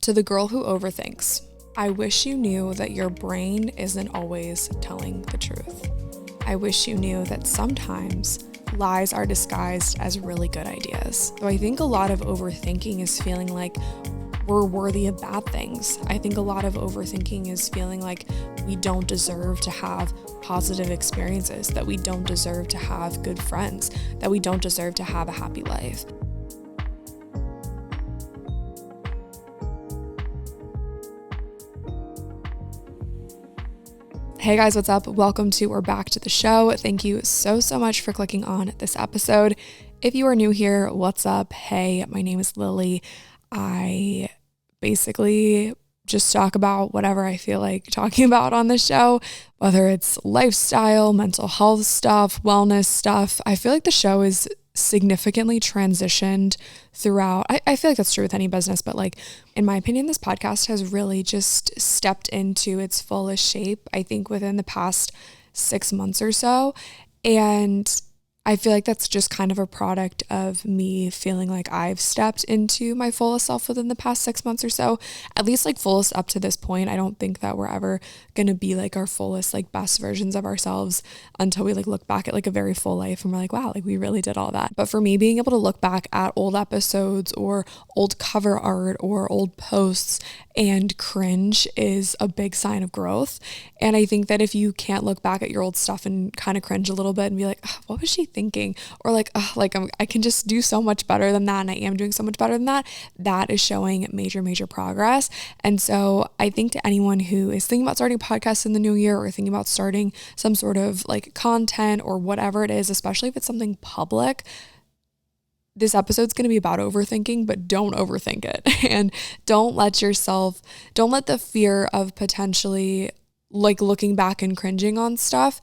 To the girl who overthinks, I wish you knew that your brain isn't always telling the truth. I wish you knew that sometimes lies are disguised as really good ideas. So I think a lot of overthinking is feeling like we're worthy of bad things. I think a lot of overthinking is feeling like we don't deserve to have positive experiences, that we don't deserve to have good friends, that we don't deserve to have a happy life. Hey guys, what's up? Welcome to or back to the show. Thank you so much for clicking on this episode. If you are new here, what's up? Hey, my name is Lily. I basically just talk about whatever I feel like talking about on the show, whether it's lifestyle, mental health stuff, wellness stuff. I feel like the show is significantly transitioned throughout. I feel like that's true with any business, but like, in my opinion, this podcast has really just stepped into its fullest shape, I think within the past 6 months or so. And I feel like that's just kind of a product of me feeling like I've stepped into my fullest self within the past 6 months or so, at least like fullest up to this point. I don't think that we're ever going to be like our fullest, like best versions of ourselves until we like look back at like a very full life and we're like, wow, like we really did all that. But for me, being able to look back at old episodes or old cover art or old posts and cringe is a big sign of growth. And I think that if you can't look back at your old stuff and kind of cringe a little bit and be like, oh, what was she thinking? Or like, oh, like I can just do so much better than that, and I am doing so much better than that, that is showing major progress. And so I think to anyone who is thinking about starting a podcast in the new year or thinking about starting some sort of like content or whatever it is, especially if it's something public, this episode's going to be about overthinking, but don't overthink it. And don't let the fear of potentially like looking back and cringing on stuff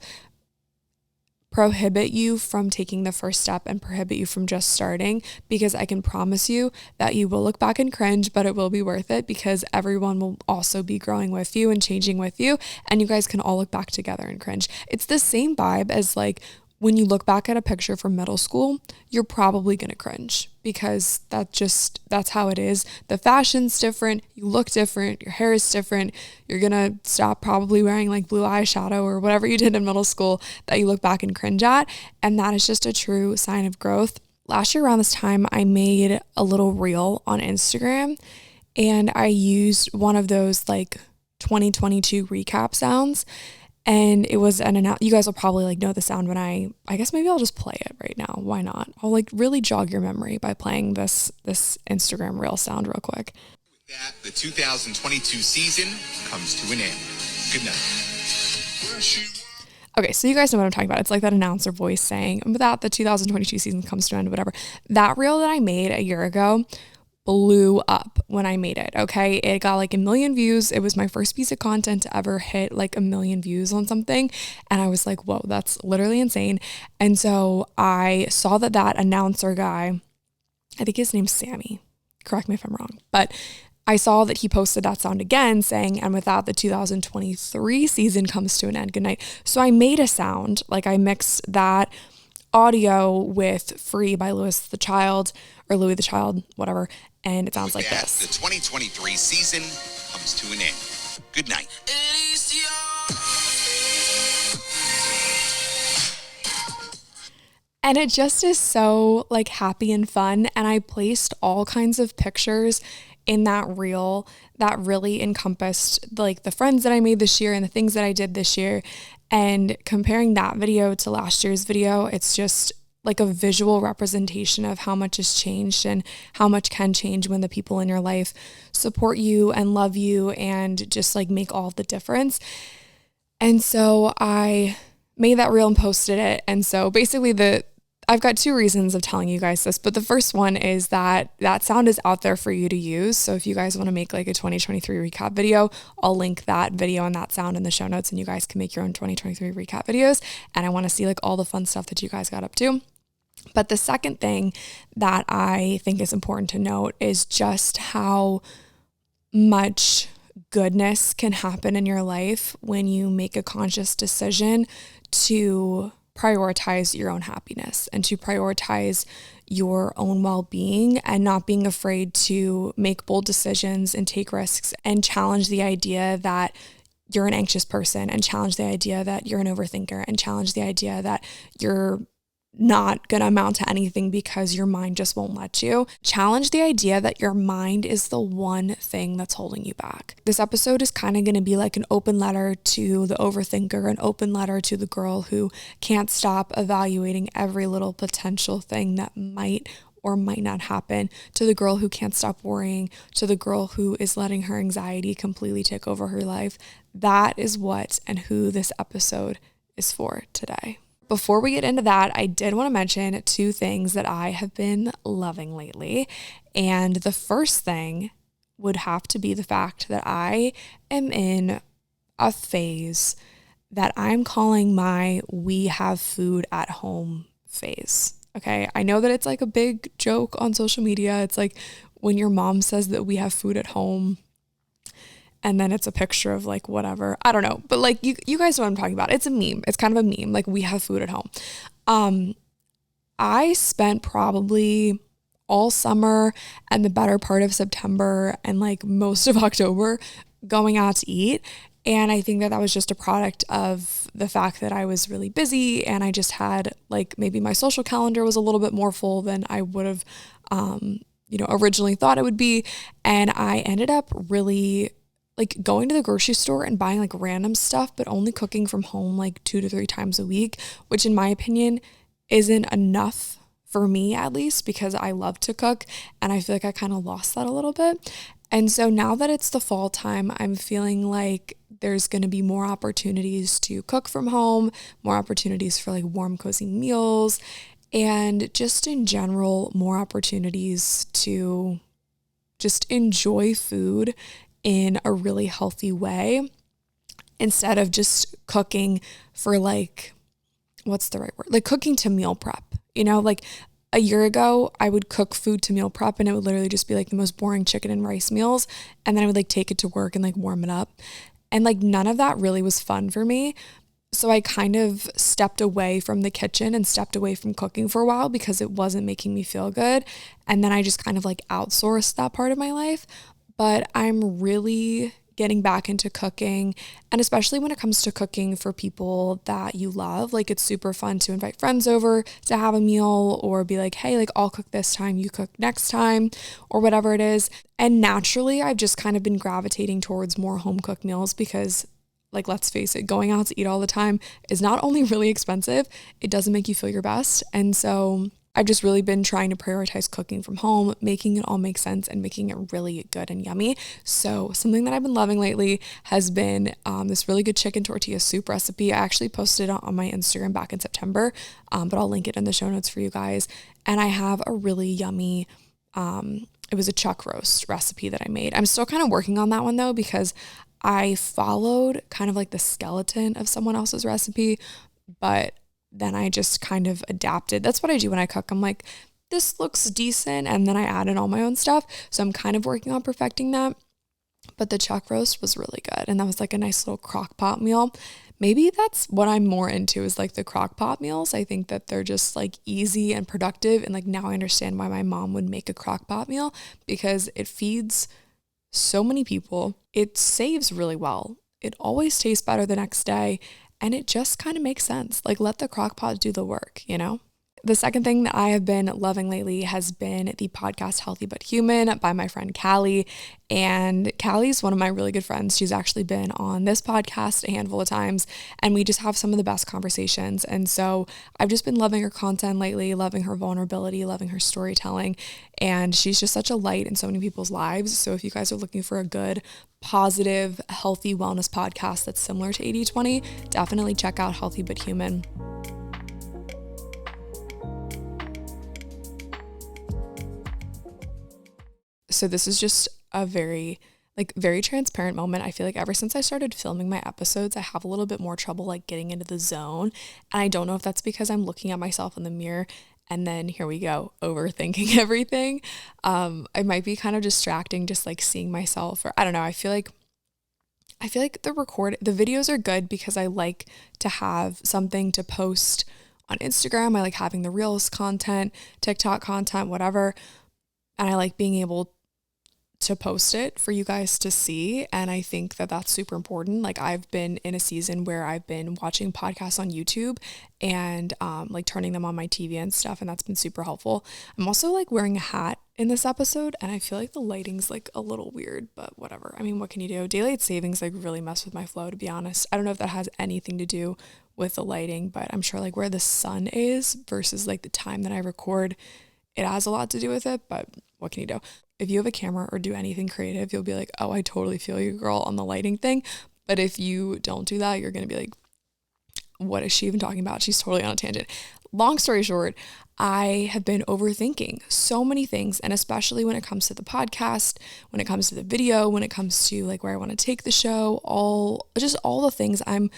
prohibit you from taking the first step and prohibit you from just starting, because I can promise you that you will look back and cringe, but it will be worth it because everyone will also be growing with you and changing with you, and you guys can all look back together and cringe. It's the same vibe as like when you look back at a picture from middle school, you're probably going to cringe because that's how it is. The fashion's different. You look different. Your hair is different. You're going to stop probably wearing like blue eyeshadow or whatever you did in middle school that you look back and cringe at. And that is just a true sign of growth. Last year around this time, I made a little reel on Instagram and I used one of those like 2022 recap sounds. And it was you guys will probably like know the sound when I guess maybe I'll just play it right now. Why not? I'll like really jog your memory by playing this Instagram reel sound real quick. With that, the 2022 season comes to an end. Good night. Okay, so you guys know what I'm talking about. It's like that announcer voice saying, with that, the 2022 season comes to an end, whatever. That reel that I made a year ago blew up when I made it. Okay. It got like 1 million views. It was my first piece of content to ever hit like 1 million views on something. And I was like, whoa, that's literally insane. And so I saw that announcer guy, I think his name's Sammy, correct me if I'm wrong, but I saw that he posted that sound again saying, and with that, the 2023 season comes to an end. Good night. So I made a sound, like I mixed that audio with Free by Louis the Child, whatever. And it sounds like this. The 2023 season comes to an end. Good night. And it just is so like happy and fun. And I placed all kinds of pictures in that reel that really encompassed like the friends that I made this year and the things that I did this year. And comparing that video to last year's video, it's just like a visual representation of how much has changed and how much can change when the people in your life support you and love you and just like make all the difference. And so I made that reel and posted it. And so basically I've got 2 reasons of telling you guys this, but the first one is that sound is out there for you to use. So if you guys want to make like a 2023 recap video, I'll link that video and that sound in the show notes and you guys can make your own 2023 recap videos. And I want to see like all the fun stuff that you guys got up to. But the second thing that I think is important to note is just how much goodness can happen in your life when you make a conscious decision to prioritize your own happiness and to prioritize your own well-being and not being afraid to make bold decisions and take risks and challenge the idea that you're an anxious person and challenge the idea that you're an overthinker and challenge the idea that you're not going to amount to anything because your mind just won't let you. Challenge the idea that your mind is the one thing that's holding you back. This episode is kind of going to be like an open letter to the overthinker, an open letter to the girl who can't stop evaluating every little potential thing that might or might not happen, to the girl who can't stop worrying, to the girl who is letting her anxiety completely take over her life. That is what and who this episode is for today. Before we get into that, I did want to mention 2 things that I have been loving lately. And the first thing would have to be the fact that I am in a phase that I'm calling my we have food at home phase. Okay, I know that it's like a big joke on social media. It's like when your mom says that we have food at home, and then it's a picture of like whatever. I don't know. But like you guys know what I'm talking about. It's a meme. It's kind of a meme. Like we have food at home. I spent probably all summer and the better part of September and like most of October going out to eat. And I think that that was just a product of the fact that I was really busy and I just had like maybe my social calendar was a little bit more full than I would have, originally thought it would be. And I ended up really like going to the grocery store and buying like random stuff, but only cooking from home like 2 to 3 times a week, which in my opinion isn't enough for me, at least, because I love to cook and I feel like I kind of lost that a little bit. And so now that it's the fall time, I'm feeling like there's going to be more opportunities to cook from home, more opportunities for like warm, cozy meals, and just in general, more opportunities to just enjoy food in a really healthy way instead of just cooking for like, what's the right word? Like cooking to meal prep, like a year ago I would cook food to meal prep and it would literally just be like the most boring chicken and rice meals. And then I would like take it to work and like warm it up. And like none of that really was fun for me. So I kind of stepped away from the kitchen and stepped away from cooking for a while because it wasn't making me feel good. And then I just kind of like outsourced that part of my life. But I'm really getting back into cooking, and especially when it comes to cooking for people that you love, like it's super fun to invite friends over to have a meal or be like, hey, like I'll cook this time, you cook next time, or whatever it is. And naturally, I've just kind of been gravitating towards more home cooked meals because like, let's face it, going out to eat all the time is not only really expensive, it doesn't make you feel your best. And so I've just really been trying to prioritize cooking from home, making it all make sense and making it really good and yummy. So something that I've been loving lately has been this really good chicken tortilla soup recipe. I actually posted it on my Instagram back in September, but I'll link it in the show notes for you guys. And I have a really yummy, it was a chuck roast recipe that I made. I'm still kind of working on that one though, because I followed kind of like the skeleton of someone else's recipe, but then I just kind of adapted. That's what I do when I cook. I'm like, this looks decent. And then I added all my own stuff. So I'm kind of working on perfecting that. But the chuck roast was really good. And that was like a nice little crock pot meal. Maybe that's what I'm more into is like the crock pot meals. I think that they're just like easy and productive. And like now I understand why my mom would make a crock pot meal because it feeds so many people. It saves really well. It always tastes better the next day. And it just kind of makes sense. Like let the crock pot do the work, The second thing that I have been loving lately has been the podcast Healthy But Human by my friend Callie. And Callie's one of my really good friends. She's actually been on this podcast a handful of times and we just have some of the best conversations. And so I've just been loving her content lately, loving her vulnerability, loving her storytelling. And she's just such a light in so many people's lives. So if you guys are looking for a good, positive, healthy wellness podcast that's similar to 80/20, definitely check out Healthy But Human. So this is just a very transparent moment. I feel like ever since I started filming my episodes, I have a little bit more trouble like getting into the zone. And I don't know if that's because I'm looking at myself in the mirror and then here we go, overthinking everything. It might be kind of distracting just like seeing myself, or I don't know. I feel like the videos are good because I like to have something to post on Instagram. I like having the Reels content, TikTok content, whatever. And I like being able to post it for you guys to see. And I think that that's super important. Like I've been in a season where I've been watching podcasts on YouTube and like turning them on my TV and stuff. And that's been super helpful. I'm also like wearing a hat in this episode and I feel like the lighting's like a little weird, but whatever. I mean, what can you do? Daylight savings like really mess with my flow, to be honest. I don't know if that has anything to do with the lighting, but I'm sure like where the sun is versus like the time that I record, it has a lot to do with it, but what can you do? If you have a camera or do anything creative, you'll be like, oh, I totally feel you, girl, on the lighting thing. But if you don't do that, you're going to be like, what is she even talking about? She's totally on a tangent. Long story short, I have been overthinking so many things. And especially when it comes to the podcast, when it comes to the video, when it comes to like where I want to take the show, all the things. I'm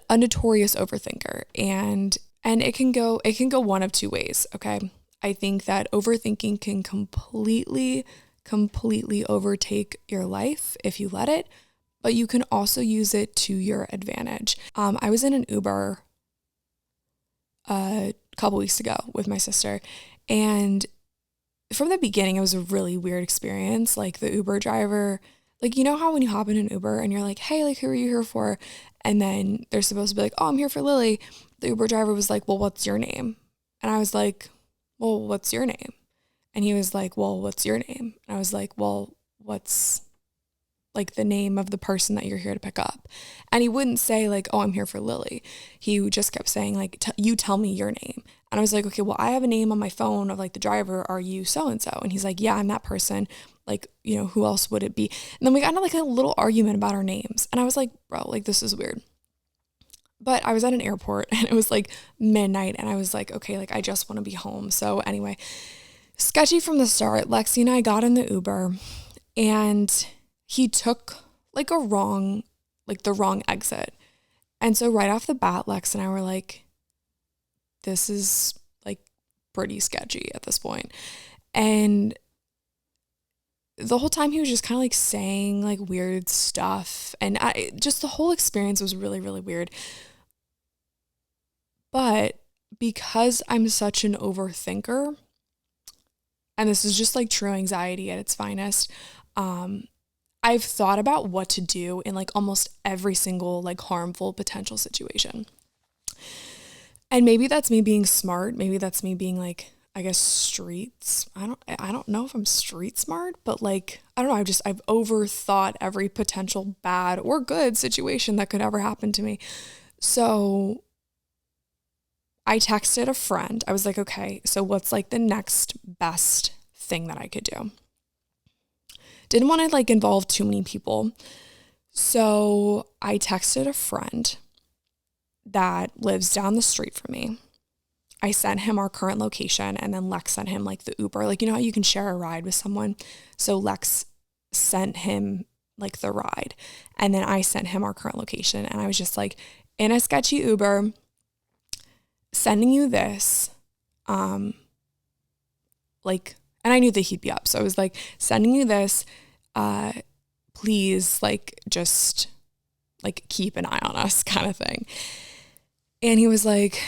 a notorious overthinker and it can go one of two ways. Okay. I think that overthinking can completely overtake your life if you let it, but you can also use it to your advantage. I was in an Uber a couple weeks ago with my sister, and from the beginning, it was a really weird experience. Like the Uber driver, like, you know how when you hop in an Uber and you're like, hey, like, who are you here for? And then they're supposed to be like, oh, I'm here for Lily. The Uber driver was like, well, what's your name? And I was like, well, what's your name? And he was like, well, what's your name? And I was like, well, what's like the name of the person that you're here to pick up? And he wouldn't say like, oh, I'm here for Lily. He just kept saying like, you tell me your name. And I was like, okay, well, I have a name on my phone of like the driver. Are you so-and-so? And he's like, yeah, I'm that person. Like, you know, who else would it be? And then we got into like a little argument about our names. And I was like, bro, like this is weird. But I was at an airport and it was like midnight and I was like, okay, like I just want to be home. So anyway, sketchy from the start. Lexi and I got in the Uber and he took like the wrong exit. And so right off the bat, Lex and I were like, this is like pretty sketchy at this point. And the whole time he was just kind of like saying like weird stuff. And just the whole experience was really, really weird. But because I'm such an overthinker, and this is just like true anxiety at its finest, I've thought about what to do in like almost every single like harmful potential situation. And maybe that's me being smart. Maybe that's me being like, I guess streets. I don't know if I'm street smart, but like, I don't know. I've overthought every potential bad or good situation that could ever happen to me. So I texted a friend. I was like, okay, so what's like the next best thing that I could do? Didn't want to like involve too many people. So I texted a friend that lives down the street from me. I sent him our current location and then Lex sent him like the Uber. Like, you know how you can share a ride with someone? So Lex sent him like the ride and then I sent him our current location and I was just like, in a sketchy Uber, sending you this, like, and I knew that he'd be up. So I was like, sending you this, please, like, just like keep an eye on us kind of thing. And he was like,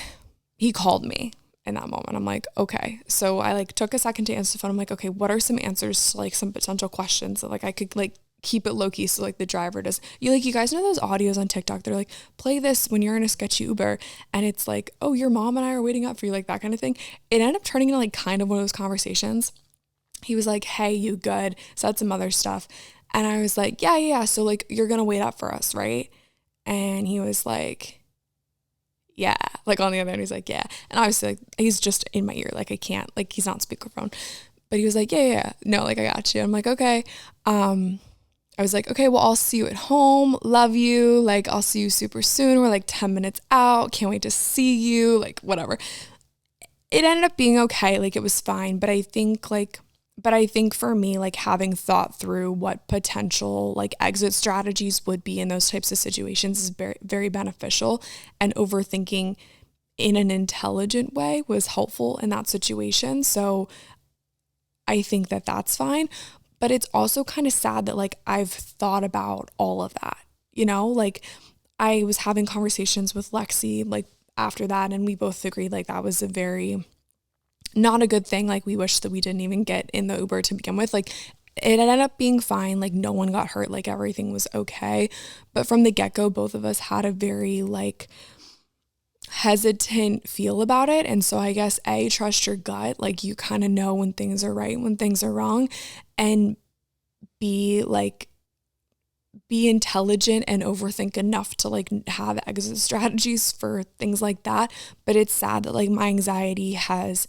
he called me in that moment. I'm like, okay. So I like took a second to answer the phone. I'm like, okay, what are some answers to like some potential questions that like I could like keep it low key so like the driver does. You guys know those audios on TikTok? They're like, play this when you're in a sketchy Uber and it's like, oh, your mom and I are waiting up for you, like that kind of thing. It ended up turning into like kind of one of those conversations. He was like, hey, you good? Said some other stuff. And I was like, yeah. So like, you're going to wait up for us, right? And he was like, yeah. Like on the other end, he's like, yeah. And obviously like, he's just in my ear. Like I can't, like he's not on speakerphone, but he was like, yeah. No, like I got you. I'm like, okay. I was like, okay, well, I'll see you at home. Love you. Like, I'll see you super soon. We're like 10 minutes out. Can't wait to see you. Like, whatever. It ended up being okay. Like, it was fine. But I think for me, like having thought through what potential like exit strategies would be in those types of situations is very, very beneficial. And overthinking in an intelligent way was helpful in that situation. So I think that that's fine. But it's also kind of sad that like I've thought about all of that, you know, like I was having conversations with Lexi, like after that, and we both agreed like that was a very not a good thing. Like we wish that we didn't even get in the Uber to begin with. Like it ended up being fine. Like no one got hurt. Like everything was okay. But from the get-go, both of us had a very like hesitant feel about it. And so I guess A, trust your gut. Like you kind of know when things are right, when things are wrong. And B, like be intelligent and overthink enough to like have exit strategies for things like that. But it's sad that like my anxiety has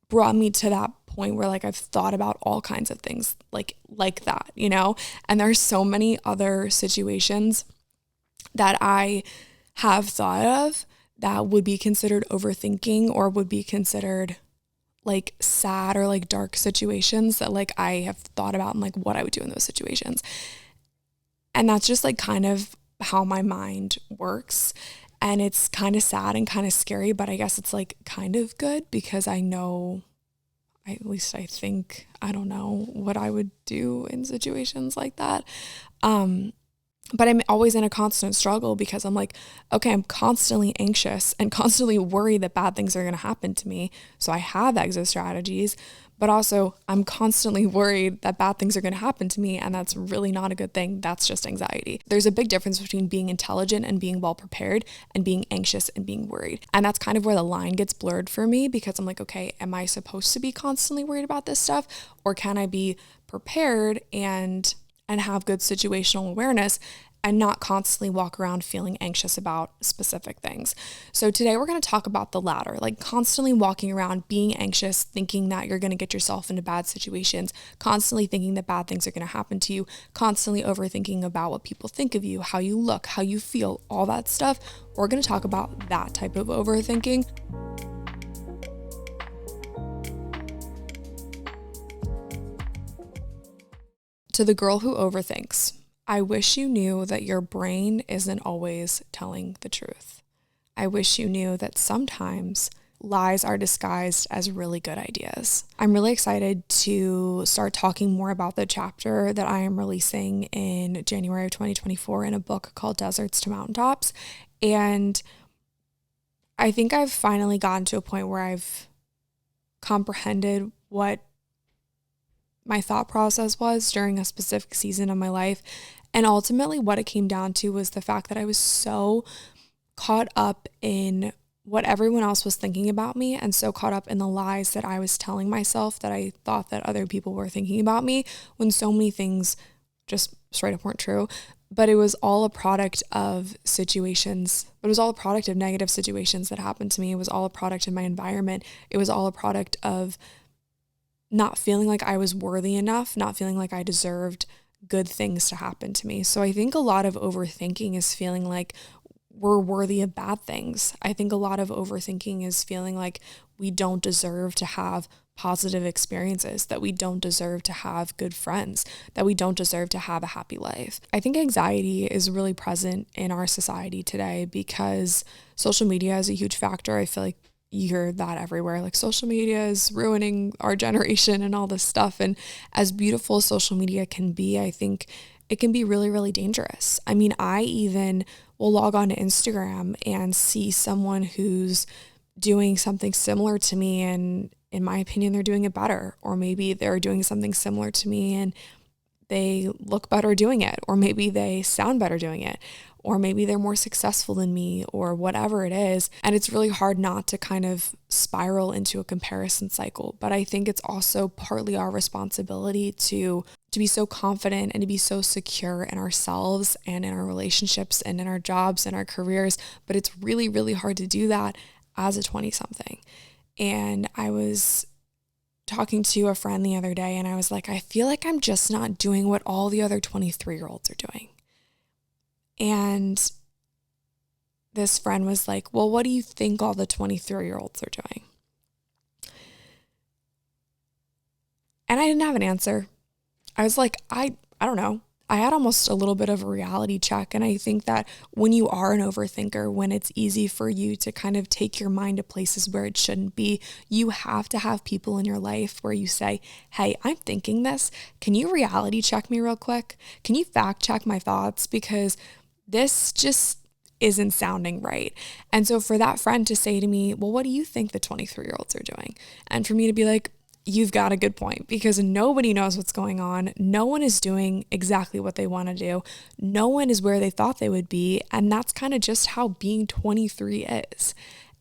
brought me to that point where like I've thought about all kinds of things like that, you know? And there's so many other situations that I have thought of that would be considered overthinking or would be considered like sad or like dark situations that like I have thought about and like what I would do in those situations. And that's just like kind of how my mind works. And it's kind of sad and kind of scary, but I guess it's like kind of good because I know, at least I think, I don't know what I would do in situations like that. But I'm always in a constant struggle because I'm like, okay, I'm constantly anxious and constantly worried that bad things are going to happen to me. So I have exit strategies, but also I'm constantly worried that bad things are going to happen to me. And that's really not a good thing. That's just anxiety. There's a big difference between being intelligent and being well prepared and being anxious and being worried. And that's kind of where the line gets blurred for me because I'm like, okay, am I supposed to be constantly worried about this stuff? Or can I be prepared and have good situational awareness and not constantly walk around feeling anxious about specific things. So today we're going to talk about the latter, like constantly walking around being anxious, thinking that you're going to get yourself into bad situations, constantly thinking that bad things are going to happen to you, constantly overthinking about what people think of you, how you look, how you feel, all that stuff. We're going to talk about that type of overthinking. To the girl who overthinks, I wish you knew that your brain isn't always telling the truth. I wish you knew that sometimes lies are disguised as really good ideas. I'm really excited to start talking more about the chapter that I am releasing in January of 2024 in a book called Deserts to Mountaintops. And I think I've finally gotten to a point where I've comprehended what my thought process was during a specific season of my life. And ultimately what it came down to was the fact that I was so caught up in what everyone else was thinking about me and so caught up in the lies that I was telling myself that I thought that other people were thinking about me when so many things just straight up weren't true. But it was all a product of situations. It was all a product of negative situations that happened to me. It was all a product of my environment. It was all a product of not feeling like I was worthy enough, not feeling like I deserved good things to happen to me. So I think a lot of overthinking is feeling like we're worthy of bad things. I think a lot of overthinking is feeling like we don't deserve to have positive experiences, that we don't deserve to have good friends, that we don't deserve to have a happy life. I think anxiety is really present in our society today because social media is a huge factor. I feel like you hear that everywhere, like social media is ruining our generation and all this stuff. And as beautiful as social media can be, I think it can be really, really dangerous. I mean, I even will log on to Instagram and see someone who's doing something similar to me, and in my opinion, they're doing it better. Or maybe they're doing something similar to me and they look better doing it, or maybe they sound better doing it, or maybe they're more successful than me, or whatever it is. And it's really hard not to kind of spiral into a comparison cycle. But I think it's also partly our responsibility to be so confident and to be so secure in ourselves and in our relationships and in our jobs and our careers. But it's really, really hard to do that as a 20-something. And I was talking to a friend the other day and I was like, I feel like I'm just not doing what all the other 23-year-olds are doing. And this friend was like, well, what do you think all the 23-year-olds are doing? And I didn't have an answer. I was like, I don't know. I had almost a little bit of a reality check. And I think that when you are an overthinker, when it's easy for you to kind of take your mind to places where it shouldn't be, you have to have people in your life where you say, hey, I'm thinking this. Can you reality check me real quick? Can you fact check my thoughts? Because this just isn't sounding right. And so for that friend to say to me, well, what do you think the 23-year-olds are doing? And for me to be like, you've got a good point, because nobody knows what's going on. No one is doing exactly what they want to do. No one is where they thought they would be. And that's kind of just how being 23 is.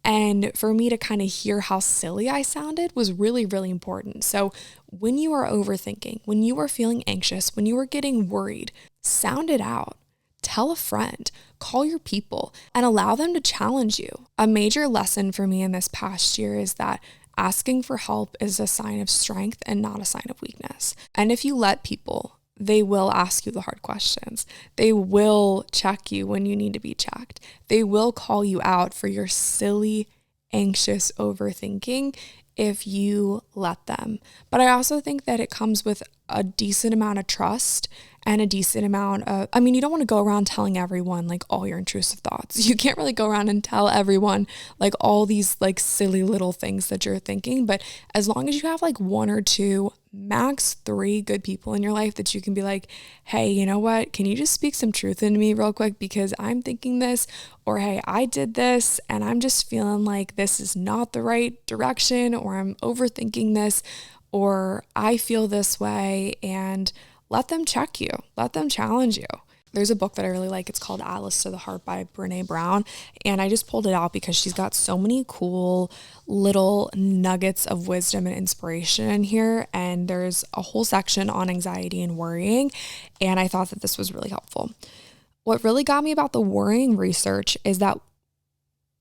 And for me to kind of hear how silly I sounded was really, really important. So when you are overthinking, when you are feeling anxious, when you are getting worried, sound it out. Tell a friend, call your people, and allow them to challenge you. A major lesson for me in this past year is that asking for help is a sign of strength and not a sign of weakness. And if you let people, they will ask you the hard questions. They will check you when you need to be checked. They will call you out for your silly, anxious overthinking if you let them. But I also think that it comes with a decent amount of trust and a decent amount of, you don't want to go around telling everyone like all your intrusive thoughts. You can't really go around and tell everyone like all these like silly little things that you're thinking. But as long as you have like one or two, max 3 good people in your life that you can be like, hey, you know what? Can you just speak some truth into me real quick? Because I'm thinking this, or hey, I did this and I'm just feeling like this is not the right direction, or I'm overthinking this, or I feel this way, and let them check you, let them challenge you. There's a book that I really like. It's called Atlas to the Heart by Brene Brown. And I just pulled it out because she's got so many cool little nuggets of wisdom and inspiration in here. And there's a whole section on anxiety and worrying. And I thought that this was really helpful. What really got me about the worrying research is that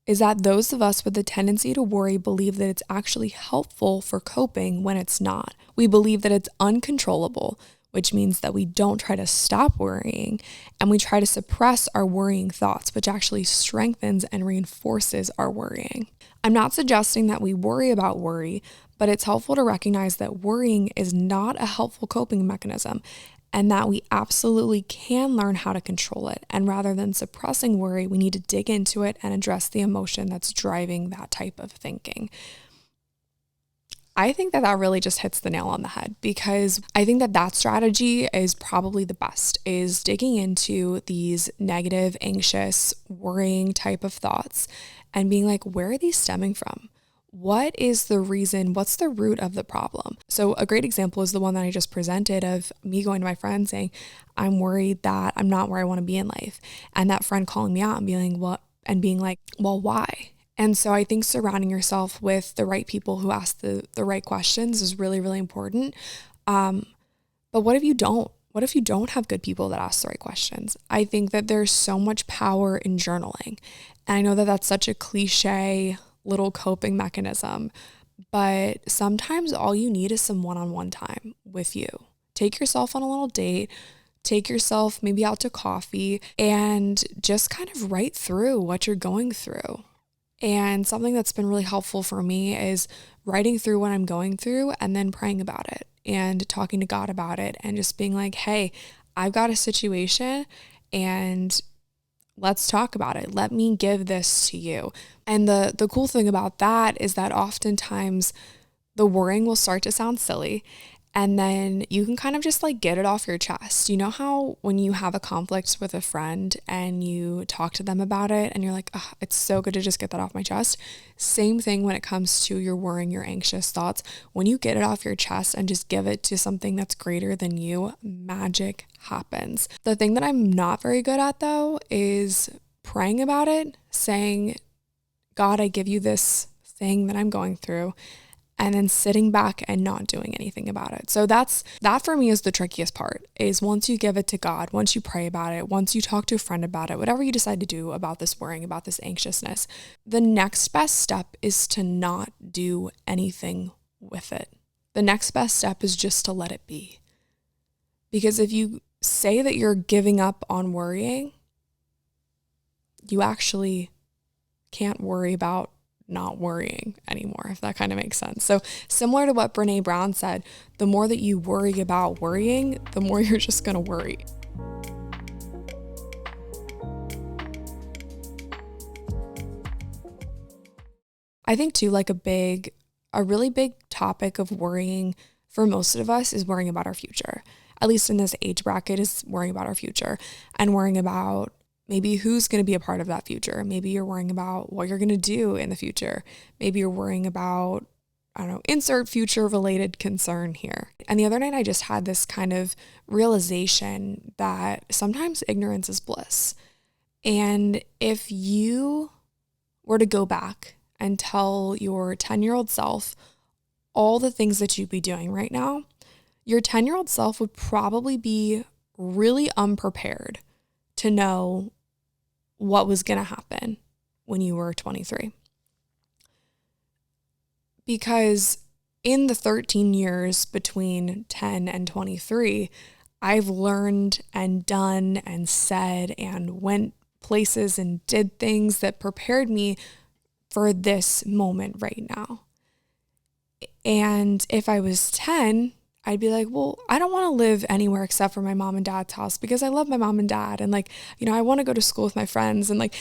those of us with the tendency to worry believe that it's actually helpful for coping when it's not. We believe that it's uncontrollable, which means that we don't try to stop worrying, and we try to suppress our worrying thoughts, which actually strengthens and reinforces our worrying. I'm not suggesting that we worry about worry, but it's helpful to recognize that worrying is not a helpful coping mechanism, and that we absolutely can learn how to control it. And rather than suppressing worry, we need to dig into it and address the emotion that's driving that type of thinking. I think that really just hits the nail on the head, because I think that strategy is probably the best, is digging into these negative, anxious, worrying type of thoughts and being like, where are these stemming from? What is the reason? What's the root of the problem? So a great example is the one that I just presented of me going to my friend saying, I'm worried that I'm not where I want to be in life. And that friend calling me out and being like, well, why? And so I think surrounding yourself with the right people who ask the right questions is really, really important. But what if you don't? What if you don't have good people that ask the right questions? I think that there's so much power in journaling. And I know that that's such a cliche little coping mechanism, but sometimes all you need is some one-on-one time with you. Take yourself on a little date, take yourself maybe out to coffee, and just kind of write through what you're going through. And something that's been really helpful for me is writing through what I'm going through and then praying about it and talking to God about it and just being like, hey, I've got a situation and let's talk about it. Let me give this to you. And the cool thing about that is that oftentimes the worrying will start to sound silly, and then you can kind of just like get it off your chest. You know how when you have a conflict with a friend and you talk to them about it and you're like, oh, it's so good to just get that off my chest. Same thing when it comes to your worrying, your anxious thoughts. When you get it off your chest and just give it to something that's greater than you, magic happens. The thing that I'm not very good at though is praying about it, saying, God, I give you this thing that I'm going through, and then sitting back and not doing anything about it. So that for me is the trickiest part, is once you give it to God, once you pray about it, once you talk to a friend about it, whatever you decide to do about this worrying, about this anxiousness, the next best step is to not do anything with it. The next best step is just to let it be. Because if you say that you're giving up on worrying, you actually can't worry about not worrying anymore, if that kind of makes sense. So similar to what Brene Brown said, the more that you worry about worrying, the more you're just going to worry. I think too, like a really big topic of worrying for most of us is worrying about our future. At least in this age bracket, is worrying about our future and worrying about maybe who's going to be a part of that future. Maybe you're worrying about what you're going to do in the future. Maybe you're worrying about, I don't know, insert future related concern here. And the other night I just had this kind of realization that sometimes ignorance is bliss. And if you were to go back and tell your 10-year-old self all the things that you'd be doing right now, your 10-year-old self would probably be really unprepared to know what was going to happen when you were 23. Because in the 13 years between 10 and 23, I've learned and done and said and went places and did things that prepared me for this moment right now. And if I was 10, I'd be like, well, I don't want to live anywhere except for my mom and dad's house because I love my mom and dad. And like, I want to go to school with my friends. And like,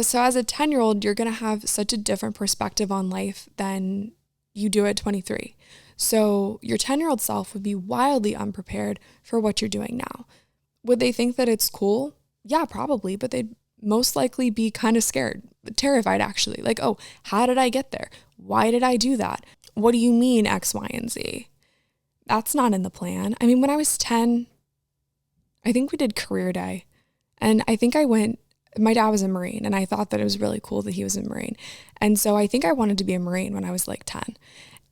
so as a 10-year-old, you're going to have such a different perspective on life than you do at 23. So your 10-year-old self would be wildly unprepared for what you're doing now. Would they think that it's cool? Yeah, probably, but they'd most likely be kind of scared, terrified actually. Like, oh, how did I get there? Why did I do that? What do you mean X, Y, and Z? That's not in the plan. I mean, when I was 10, I think we did career day. And I think my dad was a Marine, and I thought that it was really cool that he was a Marine. And so I think I wanted to be a Marine when I was like 10.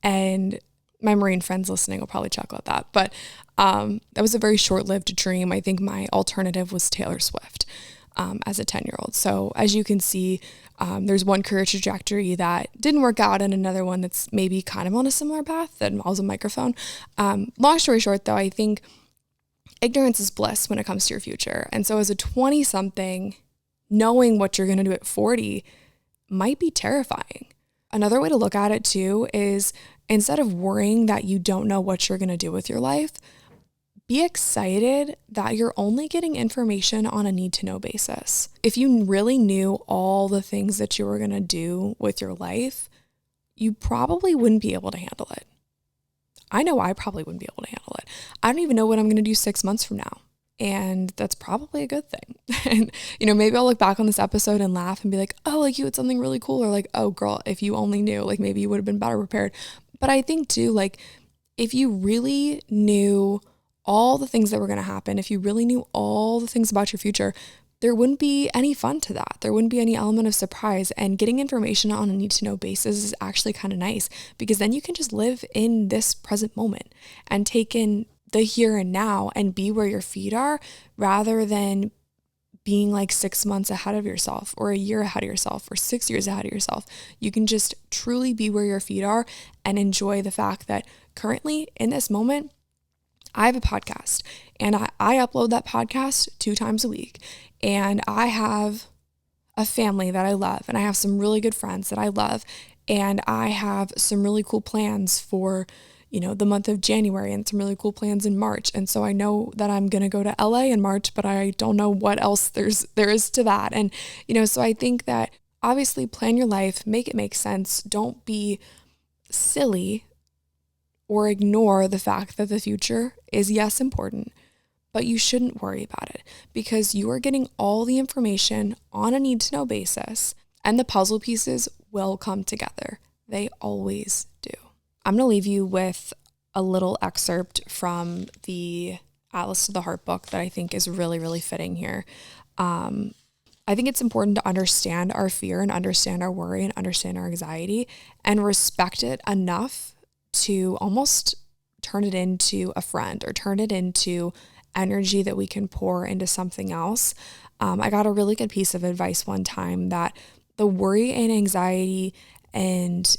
And my Marine friends listening will probably chuckle at that. But that was a very short-lived dream. I think my alternative was Taylor Swift as a 10-year-old. So as you can see, there's one career trajectory that didn't work out and another one that's maybe kind of on a similar path that involves a microphone. Long story short, though, I think ignorance is bliss when it comes to your future. And so as a 20-something, knowing what you're going to do at 40 might be terrifying. Another way to look at it too is instead of worrying that you don't know what you're going to do with your life, be excited that you're only getting information on a need-to-know basis. If you really knew all the things that you were going to do with your life, you probably wouldn't be able to handle it. I know I probably wouldn't be able to handle it. I don't even know what I'm going to do 6 months from now. And that's probably a good thing. And, maybe I'll look back on this episode and laugh and be like, oh, like you had something really cool. Or like, oh girl, if you only knew, like maybe you would have been better prepared. But I think too, like if you really knew all the things that were going to happen, if you really knew all the things about your future, there wouldn't be any fun to that. There wouldn't be any element of surprise. And getting information on a need-to-know basis is actually kind of nice because then you can just live in this present moment and take in the here and now and be where your feet are rather than being like 6 months ahead of yourself or a year ahead of yourself or 6 years ahead of yourself. You can just truly be where your feet are and enjoy the fact that currently in this moment, I have a podcast and I upload that podcast 2 times a week, and I have a family that I love, and I have some really good friends that I love, and I have some really cool plans for, the month of January and some really cool plans in March. And so I know that I'm going to go to LA in March, but I don't know what else there is to that. And, so I think that obviously plan your life, make it make sense. Don't be silly or ignore the fact that the future is, yes, important, but you shouldn't worry about it because you are getting all the information on a need-to-know basis and the puzzle pieces will come together. They always do. I'm going to leave you with a little excerpt from the Atlas to the Heart book that I think is really, really fitting here. I think it's important to understand our fear and understand our worry and understand our anxiety and respect it enough to almost turn it into a friend or turn it into energy that we can pour into something else. I got a really good piece of advice one time that the worry and anxiety and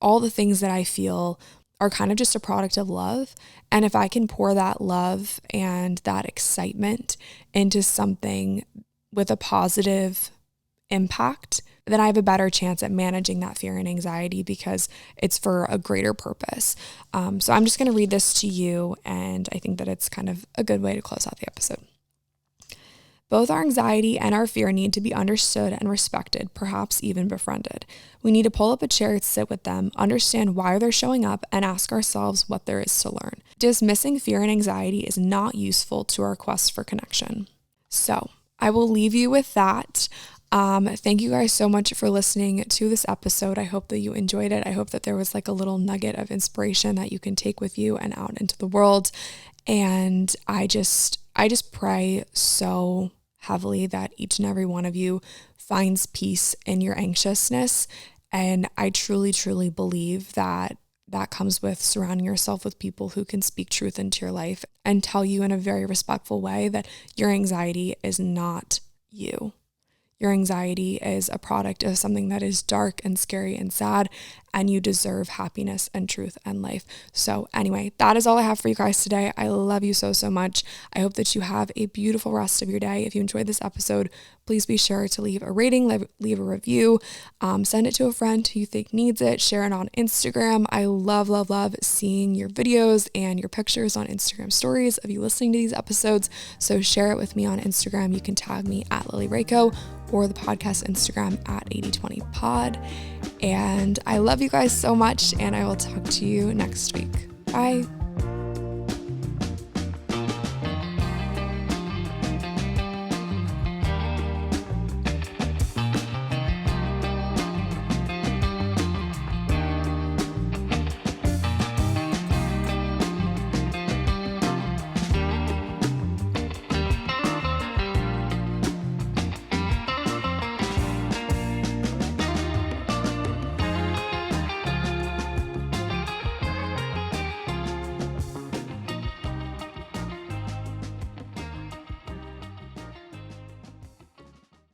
all the things that I feel are kind of just a product of love. And if I can pour that love and that excitement into something with a positive impact, then I have a better chance at managing that fear and anxiety because it's for a greater purpose. So I'm just going to read this to you, and I think that it's kind of a good way to close out the episode. Both our anxiety and our fear need to be understood and respected, perhaps even befriended. We need to pull up a chair, sit with them, understand why they're showing up, and ask ourselves what there is to learn. Dismissing fear and anxiety is not useful to our quest for connection. So I will leave you with that. Thank you guys so much for listening to this episode. I hope that you enjoyed it. I hope that there was like a little nugget of inspiration that you can take with you and out into the world. And I just pray so heavily that each and every one of you finds peace in your anxiousness. And I truly, truly believe that comes with surrounding yourself with people who can speak truth into your life and tell you in a very respectful way that your anxiety is not you. Your anxiety is a product of something that is dark and scary and sad, and you deserve happiness and truth and life. So anyway, that is all I have for you guys today. I love you so, so much. I hope that you have a beautiful rest of your day. If you enjoyed this episode, please be sure to leave a rating, leave a review, send it to a friend who you think needs it, share it on Instagram. I love, love, love seeing your videos and your pictures on Instagram stories of you listening to these episodes. So share it with me on Instagram. You can tag me at Lily Rayco or the podcast Instagram at 8020pod. And I love you guys so much, and I will talk to you next week. Bye.